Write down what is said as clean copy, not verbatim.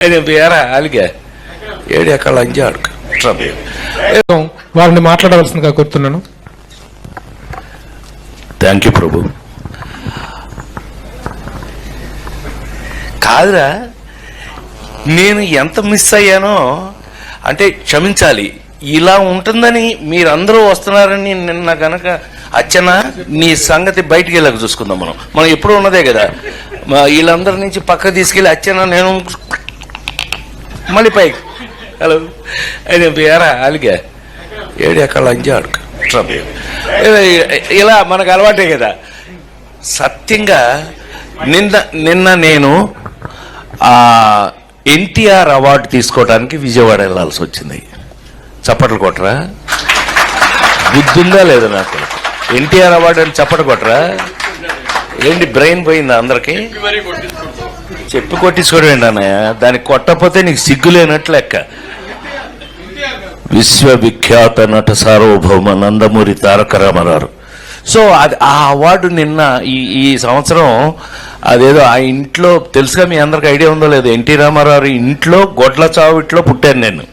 వేరే అలిగా ఏడు ఎక్కడ లంజా వారిని మాట్లాడవలసిందిగా కోరుతున్నాను. థ్యాంక్ యూ ప్రభు. కాదురా, నేను ఎంత మిస్ అయ్యానో అంటే క్షమించాలి. ఇలా ఉంటుందని మీరందరూ వస్తున్నారని నిన్న కనుక అచ్చనా నీ సంగతి బయటికి వెళ్ళక చూసుకుందాం. మనం ఎప్పుడు ఉన్నదే కదా. వీళ్ళందరి నుంచి పక్క తీసుకెళ్ళి అచ్చనా నేను మళ్ళీ పైకి హలో వేరే అలిగా ఏడు ఎక్కడ లంజా ఇలా మనకు అలవాటే కదా. సత్యంగా నిన్న నేను ఎన్టీఆర్ అవార్డు తీసుకోవడానికి విజయవాడ వెళ్ళాల్సి వచ్చింది. చప్పట్లు కొట్టరా? బుద్ధుందా లేదా నాకు? ఎన్టీఆర్ అవార్డు అని చప్పట్లు కొట్టరా? ఏంటి బ్రెయిన్ పోయిందా అందరికి? చెప్పి కొట్టించుకోడండి అన్నయ్య. దానికి కొట్టకపోతే నీకు సిగ్గులేనట్లు లెక్క. విశ్వవిఖ్యాత నట సార్వభౌమ నందమూరి తారక రామారావు. సో అది ఆ అవార్డు నిన్న ఈ సంవత్సరం అదేదో ఆ ఇంట్లో తెలుసుగా, మీ అందరికి ఐడియా ఉందో లేదో, ఎన్టీ రామారావు ఇంట్లో గొడ్ల చావిట్లో పుట్టాను నేను.